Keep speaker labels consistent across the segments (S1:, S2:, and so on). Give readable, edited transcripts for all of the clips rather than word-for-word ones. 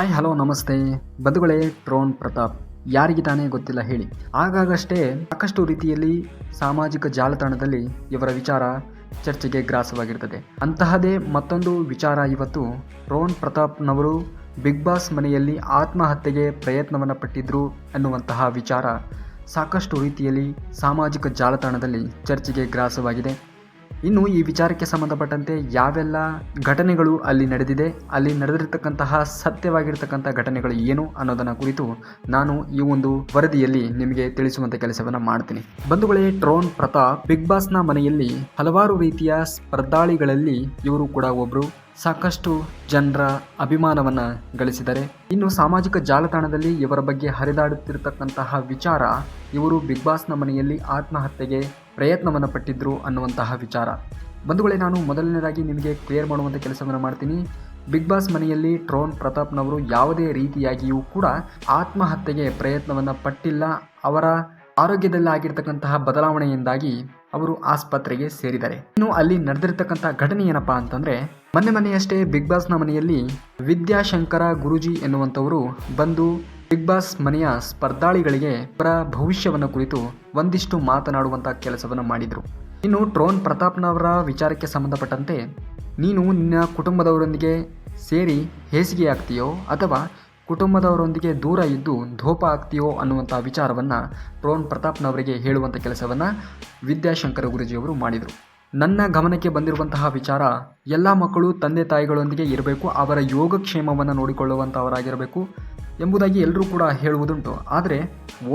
S1: Hi hello ನಮಸ್ತೆ ಬಂಧುಗಳೇ. Tron Pratap ಯಾರಿಗೆ ತಾನೇ ಗೊತ್ತಿಲ್ಲ ಹೇಳಿ. ಆಗಾಗಷ್ಟೇ ಸಾಕಷ್ಟು ರೀತಿಯಲ್ಲಿ ಸಾಮಾಜಿಕ ಜಾಲತಾಣದಲ್ಲಿ ಇವರ ವಿಚಾರ ಚರ್ಚೆಗೆ ಗ್ರಾಸವಾಗಿರ್ತದೆ. ಅಂತಹದೇ ಮತ್ತೊಂದು ವಿಚಾರ ಇವತ್ತು. ಟ್ರೋನ್ ಪ್ರತಾಪ್ನವರು ಬಿಗ್ ಬಾಸ್ ಮನೆಯಲ್ಲಿ ಆತ್ಮಹತ್ಯೆಗೆ ಪ್ರಯತ್ನವನ್ನು ಪಟ್ಟಿದ್ರು ಅನ್ನುವಂತಹ ವಿಚಾರ ಸಾಕಷ್ಟು ರೀತಿಯಲ್ಲಿ ಸಾಮಾಜಿಕ ಜಾಲತಾಣದಲ್ಲಿ ಚರ್ಚೆಗೆ ಗ್ರಾಸವಾಗಿದೆ. ಇನ್ನು ಈ ವಿಚಾರಕ್ಕೆ ಸಂಬಂಧಪಟ್ಟಂತೆ ಯಾವೆಲ್ಲ ಘಟನೆಗಳು ಅಲ್ಲಿ ನಡೆದಿದೆ, ಅಲ್ಲಿ ನಡೆದಿರ್ತಕ್ಕಂತಹ ಸತ್ಯವಾಗಿರ್ತಕ್ಕಂಥ ಘಟನೆಗಳು ಏನು ಅನ್ನೋದನ್ನ ಕುರಿತು ನಾನು ಈ ಒಂದು ವರದಿಯಲ್ಲಿ ನಿಮಗೆ ತಿಳಿಸುವಂತ ಕೆಲಸವನ್ನ ಮಾಡ್ತೀನಿ. ಬಂಧುಗಳೇ, ಟ್ರೋನ್ ಪ್ರತಾಪ್ ಬಿಗ್ ಬಾಸ್ನ ಮನೆಯಲ್ಲಿ ಹಲವಾರು ರೀತಿಯ ಸ್ಪರ್ಧಾಳಿಗಳಲ್ಲಿ ಇವರು ಕೂಡ ಒಬ್ರು. ಸಾಕಷ್ಟು ಜನರ ಅಭಿಮಾನವನ್ನ ಗಳಿಸಿದ್ದಾರೆ. ಇನ್ನು ಸಾಮಾಜಿಕ ಜಾಲತಾಣದಲ್ಲಿ ಇವರ ಬಗ್ಗೆ ಹರಿದಾಡುತ್ತಿರತಕ್ಕಂತಹ ವಿಚಾರ, ಇವರು ಬಿಗ್ ಬಾಸ್ನ ಮನೆಯಲ್ಲಿ ಆತ್ಮಹತ್ಯೆಗೆ ಪ್ರಯತ್ನವನ್ನು ಪಟ್ಟಿದ್ರು ಅನ್ನುವಂತಹ ವಿಚಾರ. ಬಂಧುಗಳೇ, ನಾನು ಮೊದಲನೇದಾಗಿ ನಿಮಗೆ ಕ್ಲಿಯರ್ ಮಾಡುವಂಥ ಕೆಲಸವನ್ನು ಮಾಡ್ತೀನಿ. ಬಿಗ್ ಬಾಸ್ ಮನೆಯಲ್ಲಿ ಟ್ರೋನ್ ಪ್ರತಾಪ್ನವರು ಯಾವುದೇ ರೀತಿಯಾಗಿಯೂ ಕೂಡ ಆತ್ಮಹತ್ಯೆಗೆ ಪ್ರಯತ್ನವನ್ನು ಪಟ್ಟಿಲ್ಲ. ಅವರ ಆರೋಗ್ಯದಲ್ಲಿ ಆಗಿರ್ತಕ್ಕಂತಹ ಬದಲಾವಣೆಯಿಂದಾಗಿ ಅವರು ಆಸ್ಪತ್ರೆಗೆ ಸೇರಿದ್ದಾರೆ. ಇನ್ನು ಅಲ್ಲಿ ನಡೆದಿರ್ತಕ್ಕಂಥ ಘಟನೆ ಏನಪ್ಪಾ ಅಂತಂದ್ರೆ, ಮೊನ್ನೆಯಷ್ಟೇ ಬಿಗ್ ಬಾಸ್ನ ಮನೆಯಲ್ಲಿ ವಿದ್ಯಾಶಂಕರ ಗುರೂಜಿ ಎನ್ನುವಂಥವರು ಬಂದು ಬಿಗ್ ಬಾಸ್ ಮನೆಯ ಸ್ಪರ್ಧಾಳಿಗಳಿಗೆ ಅವರ ಭವಿಷ್ಯವನ್ನು ಕುರಿತು ಒಂದಿಷ್ಟು ಮಾತನಾಡುವಂತ ಕೆಲಸವನ್ನು ಮಾಡಿದ್ರು. ಇನ್ನು ಟ್ರೋನ್ ಪ್ರತಾಪ್ನವರ ವಿಚಾರಕ್ಕೆ ಸಂಬಂಧಪಟ್ಟಂತೆ, ನೀನು ನಿನ್ನ ಕುಟುಂಬದವರೊಂದಿಗೆ ಸೇರಿ ಹೇಸಿಗೆ ಆಗ್ತೀಯೋ ಅಥವಾ ಕುಟುಂಬದವರೊಂದಿಗೆ ದೂರ ಇದ್ದು ಧೋಪ ಆಗ್ತೀಯೋ ಅನ್ನುವಂಥ ವಿಚಾರವನ್ನು ಟ್ರೋನ್ ಪ್ರತಾಪ್ನವರಿಗೆ ಹೇಳುವಂಥ ಕೆಲಸವನ್ನು ವಿದ್ಯಾಶಂಕರ ಗುರೂಜಿಯವರು ಮಾಡಿದರು. ನನ್ನ ಗಮನಕ್ಕೆ ಬಂದಿರುವಂತಹ ವಿಚಾರ, ಎಲ್ಲ ಮಕ್ಕಳು ತಂದೆ ತಾಯಿಗಳೊಂದಿಗೆ ಇರಬೇಕು, ಅವರ ಯೋಗಕ್ಷೇಮವನ್ನು ನೋಡಿಕೊಳ್ಳುವಂಥವರಾಗಿರಬೇಕು ಎಂಬುದಾಗಿ ಎಲ್ಲರೂ ಕೂಡ ಹೇಳುವುದುಂಟು. ಆದರೆ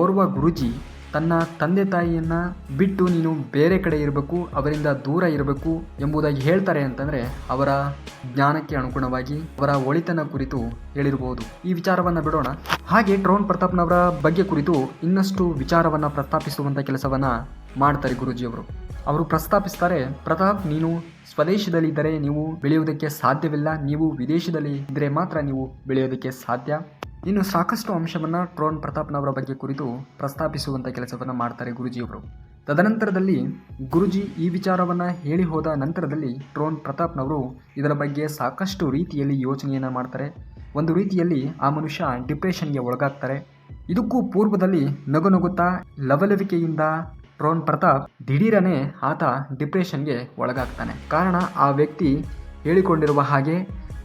S1: ಓರ್ವ ಗುರೂಜಿ ತನ್ನ ತಂದೆ ತಾಯಿಯನ್ನು ಬಿಟ್ಟು ನೀನು ಬೇರೆ ಕಡೆ ಇರಬೇಕು, ಅವರಿಂದ ದೂರ ಇರಬೇಕು ಎಂಬುದಾಗಿ ಹೇಳ್ತಾರೆ ಅಂತಂದರೆ ಅವರ ಜ್ಞಾನಕ್ಕೆ ಅನುಗುಣವಾಗಿ ಅವರ ಒಳಿತನ ಕುರಿತು ಹೇಳಿರಬಹುದು. ಈ ವಿಚಾರವನ್ನು ಬಿಡೋಣ. ಹಾಗೆ ಟ್ರೋನ್ ಪ್ರತಾಪ್ನವರ ಬಗ್ಗೆ ಕುರಿತು ಇನ್ನಷ್ಟು ವಿಚಾರವನ್ನು ಪ್ರಸ್ತಾಪಿಸುವಂಥ ಕೆಲಸವನ್ನು ಮಾಡ್ತಾರೆ ಗುರೂಜಿಯವರು. ಅವರು ಪ್ರಸ್ತಾಪಿಸ್ತಾರೆ, ಪ್ರತಾಪ್, ನೀನು ಸ್ವದೇಶದಲ್ಲಿ ಇದ್ದರೆ ನೀವು ಬೆಳೆಯುವುದಕ್ಕೆ ಸಾಧ್ಯವಿಲ್ಲ, ನೀವು ವಿದೇಶದಲ್ಲಿ ಇದ್ದರೆ ಮಾತ್ರ ನೀವು ಬೆಳೆಯೋದಕ್ಕೆ ಸಾಧ್ಯ. ಇನ್ನು ಸಾಕಷ್ಟು ಅಂಶವನ್ನು ಟ್ರೋನ್ ಪ್ರತಾಪ್ನವರ ಬಗ್ಗೆ ಕುರಿತು ಪ್ರಸ್ತಾಪಿಸುವಂಥ ಕೆಲಸವನ್ನು ಮಾಡ್ತಾರೆ ಗುರೂಜಿಯವರು. ತದನಂತರದಲ್ಲಿ ಗುರೂಜಿ ಈ ವಿಚಾರವನ್ನು ಹೇಳಿ ಹೋದ ನಂತರದಲ್ಲಿ ಟ್ರೋನ್ ಪ್ರತಾಪ್ನವರು ಇದರ ಬಗ್ಗೆ ಸಾಕಷ್ಟು ರೀತಿಯಲ್ಲಿ ಯೋಚನೆಯನ್ನು ಮಾಡ್ತಾರೆ. ಒಂದು ರೀತಿಯಲ್ಲಿ ಆ ಮನುಷ್ಯ ಡಿಪ್ರೆಷನ್ಗೆ ಒಳಗಾಗ್ತಾರೆ. ಇದಕ್ಕೂ ಪೂರ್ವದಲ್ಲಿ ನಗುತ್ತಾ ಲವಲವಿಕೆಯಿಂದ ಟ್ರೋನ್ ಪ್ರತಾಪ್ ದಿಢೀರನೆ ಆತ ಡಿಪ್ರೆಷನ್ಗೆ ಒಳಗಾಗ್ತಾನೆ. ಕಾರಣ, ಆ ವ್ಯಕ್ತಿ ಹೇಳಿಕೊಂಡಿರುವ ಹಾಗೆ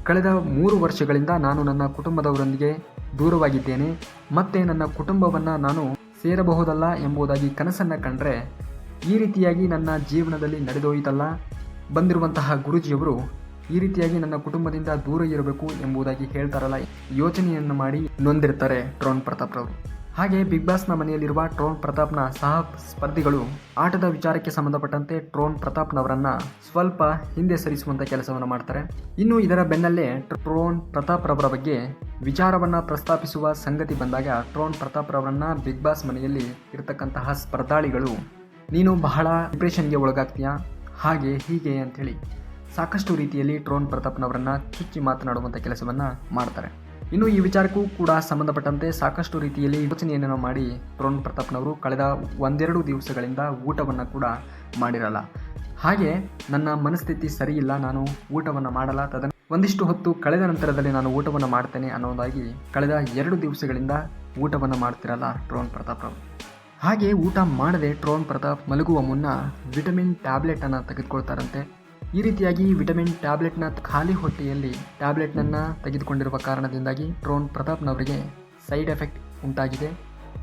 S1: ಕಳೆದ 3 ವರ್ಷಗಳಿಂದ ನಾನು ನನ್ನ ಕುಟುಂಬದವರೊಂದಿಗೆ ದೂರವಾಗಿದ್ದೇನೆ, ಮತ್ತೆ ನನ್ನ ಕುಟುಂಬವನ್ನು ನಾನು ಸೇರಬಹುದಲ್ಲ ಎಂಬುದಾಗಿ ಕನಸನ್ನು ಕಂಡ್ರೆ ಈ ರೀತಿಯಾಗಿ ನನ್ನ ಜೀವನದಲ್ಲಿ ನಡೆದೋಯ್ತಲ್ಲ. ಬಂದಿರುವಂತಹ ಗುರೂಜಿಯವರು ಈ ರೀತಿಯಾಗಿ ನನ್ನ ಕುಟುಂಬದಿಂದ ದೂರ ಇರಬೇಕು ಎಂಬುದಾಗಿ ಹೇಳ್ತಾರಲ್ಲ, ಯೋಚನೆಯನ್ನು ಮಾಡಿ ನೊಂದಿರ್ತಾರೆ ಟ್ರೋನ್ ಪ್ರತಾಪ್ರವರು. ಹಾಗೆ ಬಿಗ್ ಬಾಸ್ನ ಮನೆಯಲ್ಲಿರುವ ಟ್ರೋನ್ ಪ್ರತಾಪ್ನ ಸಹ ಸ್ಪರ್ಧಿಗಳು ಆಟದ ವಿಚಾರಕ್ಕೆ ಸಂಬಂಧಪಟ್ಟಂತೆ ಟ್ರೋನ್ ಪ್ರತಾಪ್ನವರನ್ನ ಸ್ವಲ್ಪ ಹಿಂದೆ ಸರಿಸುವಂತ ಕೆಲಸವನ್ನು ಮಾಡ್ತಾರೆ. ಇನ್ನು ಇದರ ಬೆನ್ನಲ್ಲೇ ಟ್ರೋನ್ ಪ್ರತಾಪ್ ರವರ ಬಗ್ಗೆ ವಿಚಾರವನ್ನ ಪ್ರಸ್ತಾಪಿಸುವ ಸಂಗತಿ ಬಂದಾಗ ಟ್ರೋನ್ ಪ್ರತಾಪ್ ರವರನ್ನ ಬಿಗ್ ಬಾಸ್ ಮನೆಯಲ್ಲಿ ಇರತಕ್ಕಂತಹ ಸ್ಪರ್ಧಾಳಿಗಳು, ನೀನು ಬಹಳ ಡಿಪ್ರೆಷನ್ಗೆ ಒಳಗಾಗ್ತೀಯಾ, ಹಾಗೆ ಹೀಗೆ ಅಂಥೇಳಿ ಸಾಕಷ್ಟು ರೀತಿಯಲ್ಲಿ ಟ್ರೋನ್ ಪ್ರತಾಪ್ನವರನ್ನ ಚುಚ್ಚಿ ಮಾತನಾಡುವಂಥ ಕೆಲಸವನ್ನ ಮಾಡ್ತಾರೆ. ಇನ್ನು ಈ ವಿಚಾರಕ್ಕೂ ಕೂಡ ಸಂಬಂಧಪಟ್ಟಂತೆ ಸಾಕಷ್ಟು ರೀತಿಯಲ್ಲಿ ಯೋಚನೆಯನ್ನು ಮಾಡಿ ಟ್ರೋನ್ ಪ್ರತಾಪ್ನವರು ಕಳೆದ 1-2 ದಿವಸಗಳಿಂದ ಊಟವನ್ನು ಕೂಡ ಮಾಡಿರಲ್ಲ. ಹಾಗೆ ನನ್ನ ಮನಸ್ಥಿತಿ ಸರಿಯಿಲ್ಲ, ನಾನು ಊಟವನ್ನು ಮಾಡಲ್ಲ, ಒಂದಿಷ್ಟು ಹೊತ್ತು ಕಳೆದ ನಂತರದಲ್ಲಿ ನಾನು ಊಟವನ್ನು ಮಾಡ್ತೇನೆ ಅನ್ನೋದಾಗಿ ಕಳೆದ 2 ದಿವಸಗಳಿಂದ ಊಟವನ್ನು ಮಾಡ್ತಿರಲ್ಲ ಟ್ರೋನ್ ಪ್ರತಾಪ್ರವರು. ಹಾಗೆ ಊಟ ಮಾಡದೆ ಟ್ರೋನ್ ಪ್ರತಾಪ್ ಮಲಗುವ ಮುನ್ನ ವಿಟಮಿನ್ ಟ್ಯಾಬ್ಲೆಟನ್ನು ತೆಗೆದುಕೊಳ್ತಾರಂತೆ. ಈ ರೀತಿಯಾಗಿ ವಿಟಮಿನ್ ಟ್ಯಾಬ್ಲೆಟ್ನ ಖಾಲಿ ಹೊಟ್ಟೆಯಲ್ಲಿ ಟ್ಯಾಬ್ಲೆಟ್ನನ್ನು ತೆಗೆದುಕೊಂಡಿರುವ ಕಾರಣದಿಂದಾಗಿ ಟ್ರೋನ್ ಪ್ರತಾಪ್ನವರಿಗೆ ಸೈಡ್ ಎಫೆಕ್ಟ್ ಉಂಟಾಗಿದೆ.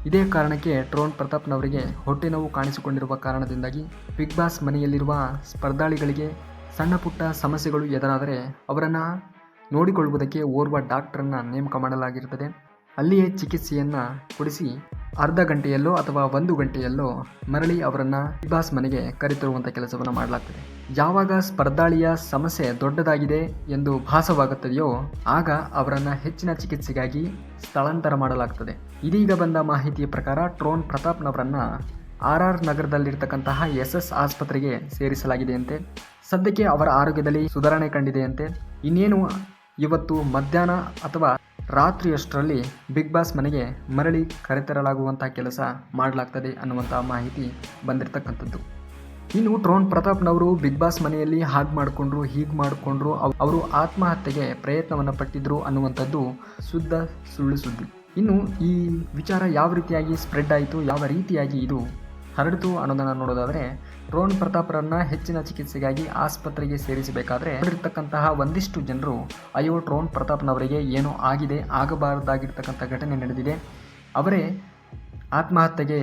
S1: ಇದೇ ಕಾರಣಕ್ಕೆ ಟ್ರೋನ್ ಪ್ರತಾಪ್ನವರಿಗೆ ಹೊಟ್ಟೆ ನೋವು ಕಾಣಿಸಿಕೊಂಡಿರುವ ಕಾರಣದಿಂದಾಗಿ ಬಿಗ್ ಬಾಸ್ ಮನೆಯಲ್ಲಿರುವ ಸ್ಪರ್ಧಾಳಿಗಳಿಗೆ ಸಣ್ಣ ಪುಟ್ಟ ಸಮಸ್ಯೆಗಳು ಎದುರಾದರೆ ಅವರನ್ನು ನೋಡಿಕೊಳ್ಳುವುದಕ್ಕೆ ಓರ್ವ ಡಾಕ್ಟರನ್ನು ನೇಮಕ ಮಾಡಲಾಗಿರುತ್ತದೆ. ಅಲ್ಲಿಯೇ ಚಿಕಿತ್ಸೆಯನ್ನು ಕೊಡಿಸಿ ಅರ್ಧ ಗಂಟೆಯಲ್ಲೋ ಅಥವಾ 1 ಗಂಟೆಯಲ್ಲೋ ಮರಳಿ ಅವರನ್ನು ಬಿಗ್ ಬಾಸ್ ಮನೆಗೆ ಕರೆತರುವಂಥ ಕೆಲಸವನ್ನು ಮಾಡಲಾಗ್ತದೆ. ಯಾವಾಗ ಸ್ಪರ್ಧಾಳಿಯ ಸಮಸ್ಯೆ ದೊಡ್ಡದಾಗಿದೆ ಎಂದು ಭಾಸವಾಗುತ್ತದೆಯೋ ಆಗ ಅವರನ್ನು ಹೆಚ್ಚಿನ ಚಿಕಿತ್ಸೆಗಾಗಿ ಸ್ಥಳಾಂತರ ಮಾಡಲಾಗ್ತದೆ. ಇದೀಗ ಬಂದ ಮಾಹಿತಿಯ ಪ್ರಕಾರ ಟ್ರೋನ್ ಪ್ರತಾಪ್ನವರನ್ನ RR ನಗರದಲ್ಲಿರ್ತಕ್ಕಂತಹ SS ಆಸ್ಪತ್ರೆಗೆ ಸೇರಿಸಲಾಗಿದೆಯಂತೆ. ಸದ್ಯಕ್ಕೆ ಅವರ ಆರೋಗ್ಯದಲ್ಲಿ ಸುಧಾರಣೆ ಕಂಡಿದೆಯಂತೆ. ಇನ್ನೇನು ಇವತ್ತು ಮಧ್ಯಾಹ್ನ ಅಥವಾ ರಾತ್ರಿಯಷ್ಟರಲ್ಲಿ ಬಿಗ್ ಬಾಸ್ ಮನೆಗೆ ಮರಳಿ ಕರೆತರಲಾಗುವಂಥ ಕೆಲಸ ಮಾಡಲಾಗ್ತದೆ ಅನ್ನುವಂಥ ಮಾಹಿತಿ ಬಂದಿರತಕ್ಕಂಥದ್ದು. ಇನ್ನು ಟ್ರೋನ್ ಪ್ರತಾಪ್ನವರು ಬಿಗ್ ಬಾಸ್ ಮನೆಯಲ್ಲಿ ಹಾಗೆ ಮಾಡಿಕೊಂಡ್ರು, ಹೀಗೆ ಮಾಡಿಕೊಂಡ್ರು, ಅವರು ಆತ್ಮಹತ್ಯೆಗೆ ಪ್ರಯತ್ನವನ್ನು ಪಟ್ಟಿದ್ರು ಅನ್ನುವಂಥದ್ದು ಶುದ್ಧ ಸುಳ್ಳು ಸುದ್ದಿ. ಇನ್ನು ಈ ವಿಚಾರ ಯಾವ ರೀತಿಯಾಗಿ ಸ್ಪ್ರೆಡ್ ಆಯಿತು, ಯಾವ ರೀತಿಯಾಗಿ ಇದು ಹರಡಿತು ಅನ್ನೋದನ್ನು ನೋಡೋದಾದರೆ, ಟ್ರೋನ್ ಪ್ರತಾಪ್ರನ್ನ ಹೆಚ್ಚಿನ ಚಿಕಿತ್ಸೆಗಾಗಿ ಆಸ್ಪತ್ರೆಗೆ ಸೇರಿಸಬೇಕಾದ್ರೆ ಅಲ್ಲಿರ್ತಕ್ಕಂತಹ ಒಂದಿಷ್ಟು ಜನರು ಅಯ್ಯೋ ಟ್ರೋನ್ ಪ್ರತಾಪ್ನವರಿಗೆ ಏನೋ ಆಗಿದೆ, ಆಗಬಾರ್ದಾಗಿರ್ತಕ್ಕಂಥ ಘಟನೆ ನಡೆದಿದೆ, ಅವರೇ ಆತ್ಮಹತ್ಯೆಗೆ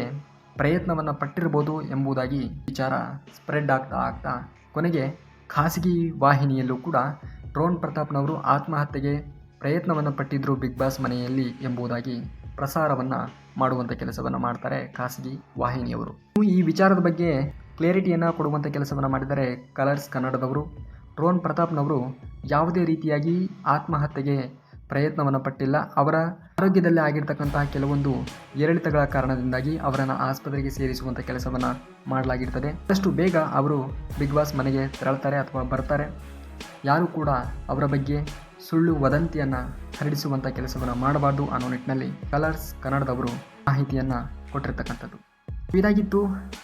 S1: ಪ್ರಯತ್ನವನ್ನು ಪಟ್ಟಿರ್ಬೋದು ಎಂಬುದಾಗಿ ವಿಚಾರ ಸ್ಪ್ರೆಡ್ ಆಗ್ತಾ ಕೊನೆಗೆ ಖಾಸಗಿ ವಾಹಿನಿಯಲ್ಲೂ ಕೂಡ ಟ್ರೋನ್ ಪ್ರತಾಪ್ನವರು ಆತ್ಮಹತ್ಯೆಗೆ ಪ್ರಯತ್ನವನ್ನು ಪಟ್ಟಿದ್ರು ಬಿಗ್ ಬಾಸ್ ಮನೆಯಲ್ಲಿ ಎಂಬುದಾಗಿ ಪ್ರಸಾರವನ್ನು ಮಾಡುವಂಥ ಕೆಲಸವನ್ನು ಮಾಡ್ತಾರೆ ಖಾಸಗಿ ವಾಹಿನಿಯವರು. ಈ ವಿಚಾರದ ಬಗ್ಗೆ ಕ್ಲಾರಿಟಿಯನ್ನು ಕೊಡುವಂಥ ಕೆಲಸವನ್ನು ಮಾಡಿದ್ದಾರೆ ಕಲರ್ಸ್ ಕನ್ನಡದವರು. ಟ್ರೋನ್ ಪ್ರತಾಪ್ನವರು ಯಾವುದೇ ರೀತಿಯಾಗಿ ಆತ್ಮಹತ್ಯೆಗೆ ಪ್ರಯತ್ನವನ್ನು ಪಟ್ಟಿಲ್ಲ. ಅವರ ಆರೋಗ್ಯದಲ್ಲಿ ಆಗಿರ್ತಕ್ಕಂತಹ ಕೆಲವೊಂದು ಏರಿಳಿತಗಳ ಕಾರಣದಿಂದಾಗಿ ಅವರನ್ನು ಆಸ್ಪತ್ರೆಗೆ ಸೇರಿಸುವಂಥ ಕೆಲಸವನ್ನು ಮಾಡಲಾಗಿರ್ತದೆ. ಆದಷ್ಟು ಬೇಗ ಅವರು ಬಿಗ್ ಬಾಸ್ ಮನೆಗೆ ತೆರಳ್ತಾರೆ ಅಥವಾ ಬರ್ತಾರೆ. ಯಾರೂ ಕೂಡ ಅವರ ಬಗ್ಗೆ ಸುಳ್ಳು ವದಂತಿಯನ್ನು ಹರಡಿಸುವಂಥ ಕೆಲಸವನ್ನು ಮಾಡಬಾರ್ದು ಅನ್ನೋ ನಿಟ್ಟಿನಲ್ಲಿ ಕಲರ್ಸ್ ಕನ್ನಡದವರು ಮಾಹಿತಿಯನ್ನು ಕೊಟ್ಟಿರ್ತಕ್ಕಂಥದ್ದು. ಇದಾಗಿತ್ತು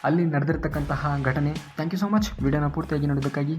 S1: ಅಲ್ಲಿ ನಡೆದಿರ್ತಕ್ಕಂತಹ ಘಟನೆ. ಥ್ಯಾಂಕ್ ಯು ಸೋ ಮಚ್ ವಿಡಿಯೋನ ಪೂರ್ತಿಯಾಗಿ ನೋಡೋದಕ್ಕಾಗಿ.